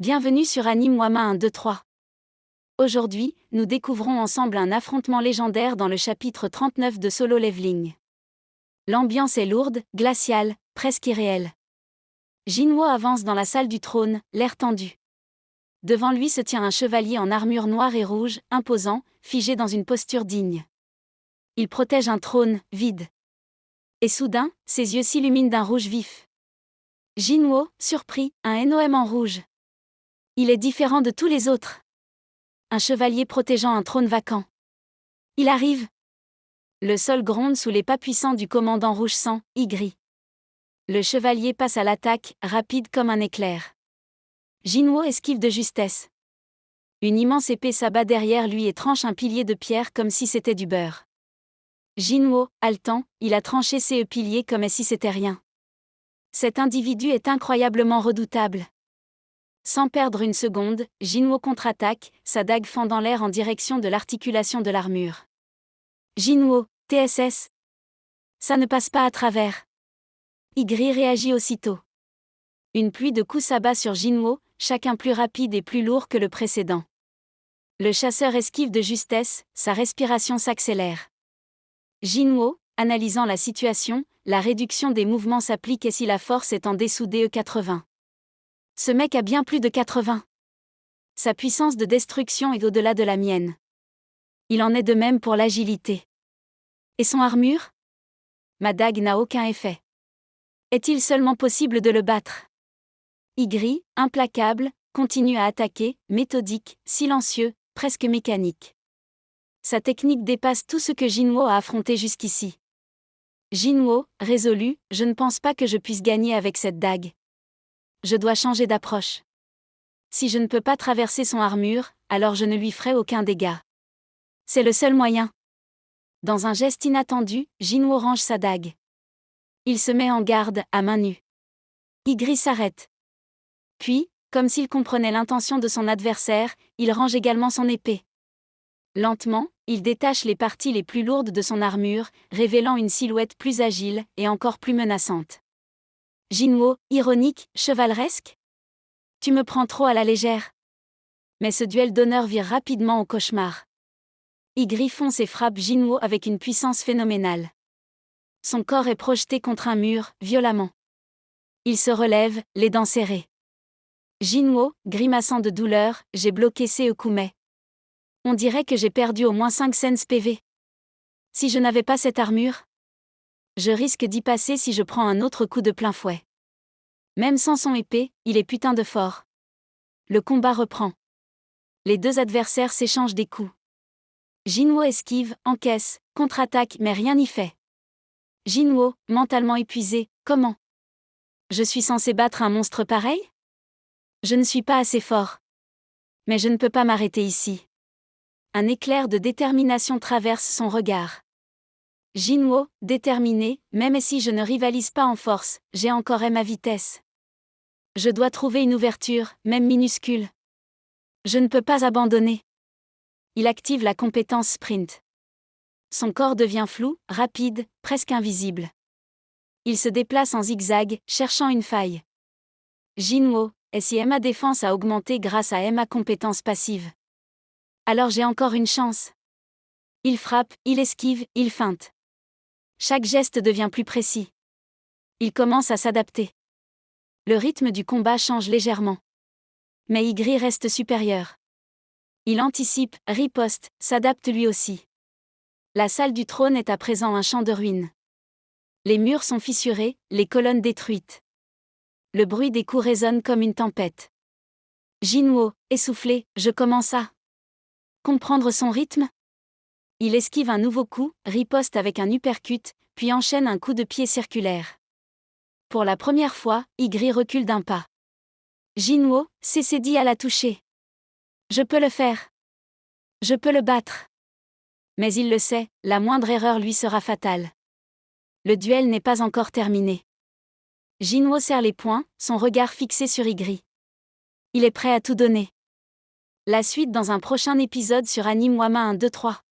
Bienvenue sur Anime Wama 1, 2, 3. Aujourd'hui, nous découvrons ensemble un affrontement légendaire dans le chapitre 39 de Solo Leveling. L'ambiance est lourde, glaciale, presque irréelle. Jinwo avance dans la salle du trône, l'air tendu. Devant lui se tient un chevalier en armure noire et rouge, imposant, figé dans une posture digne. Il protège un trône, vide. Et soudain, ses yeux s'illuminent d'un rouge vif. Jinwo, surpris, un NOM en rouge. Il est différent de tous les autres. Un chevalier protégeant un trône vacant. Il arrive. Le sol gronde sous les pas puissants du commandant rouge sang, Igri. Le chevalier passe à l'attaque, rapide comme un éclair. Jinwo esquive de justesse. Une immense épée s'abat derrière lui et tranche un pilier de pierre comme si c'était du beurre. Jinwo, haletant, il a tranché ces piliers comme si c'était rien. Cet individu est incroyablement redoutable. Sans perdre une seconde, Jinwo contre-attaque, sa dague fendant l'air en direction de l'articulation de l'armure. Jinwo, TSS. Ça ne passe pas à travers. Igri réagit aussitôt. Une pluie de coups s'abat sur Jinwo, chacun plus rapide et plus lourd que le précédent. Le chasseur esquive de justesse, sa respiration s'accélère. Jinwo, analysant la situation, la réduction des mouvements s'applique et si la force est en dessous des 80. Ce mec a bien plus de 80. Sa puissance de destruction est au-delà de la mienne. Il en est de même pour l'agilité. Et son armure ? Ma dague n'a aucun effet. Est-il seulement possible de le battre ? Igri, implacable, continue à attaquer, méthodique, silencieux, presque mécanique. Sa technique dépasse tout ce que Jinwo a affronté jusqu'ici. Jinwo, résolu, je ne pense pas que je puisse gagner avec cette dague. Je dois changer d'approche. Si je ne peux pas traverser son armure, alors je ne lui ferai aucun dégât. C'est le seul moyen. Dans un geste inattendu, Jinwo range sa dague. Il se met en garde, à main nue. Igri s'arrête. Puis, comme s'il comprenait l'intention de son adversaire, il range également son épée. Lentement, il détache les parties les plus lourdes de son armure, révélant une silhouette plus agile et encore plus menaçante. Jinwo, ironique, chevaleresque ? Tu me prends trop à la légère. Mais ce duel d'honneur vire rapidement au cauchemar. Igri fonce et frappe Jinwo avec une puissance phénoménale. Son corps est projeté contre un mur, violemment. Il se relève, les dents serrées. Jinwo, grimaçant de douleur, j'ai bloqué ses coups. On dirait que j'ai perdu au moins 5 cents PV. Si je n'avais pas cette armure, je risque d'y passer si je prends un autre coup de plein fouet. Même sans son épée, il est putain de fort. Le combat reprend. Les deux adversaires s'échangent des coups. Jinwo esquive, encaisse, contre-attaque mais rien n'y fait. Jinwo, mentalement épuisé, comment ? Je suis censé battre un monstre pareil ? Je ne suis pas assez fort. Mais je ne peux pas m'arrêter ici. Un éclair de détermination traverse son regard. Jinwo, déterminé, même si je ne rivalise pas en force, j'ai encore ma vitesse. Je dois trouver une ouverture, même minuscule. Je ne peux pas abandonner. Il active la compétence sprint. Son corps devient flou, rapide, presque invisible. Il se déplace en zigzag, cherchant une faille. Jinwo, et si ma défense a augmenté grâce à ma compétence passive. Alors j'ai encore une chance. Il frappe, il esquive, il feinte. Chaque geste devient plus précis. Il commence à s'adapter. Le rythme du combat change légèrement. Mais Igri reste supérieur. Il anticipe, riposte, s'adapte lui aussi. La salle du trône est à présent un champ de ruines. Les murs sont fissurés, les colonnes détruites. Le bruit des coups résonne comme une tempête. Jinwo, essoufflé, je commence à comprendre son rythme. Il esquive un nouveau coup, riposte avec un uppercut, puis enchaîne un coup de pied circulaire. Pour la première fois, Igri recule d'un pas. Jinwo, s'est dit à la toucher. Je peux le faire. Je peux le battre. Mais il le sait, la moindre erreur lui sera fatale. Le duel n'est pas encore terminé. Jinwo serre les poings, son regard fixé sur Igri. Il est prêt à tout donner. La suite dans un prochain épisode sur Anime Wama 1, 2, 3.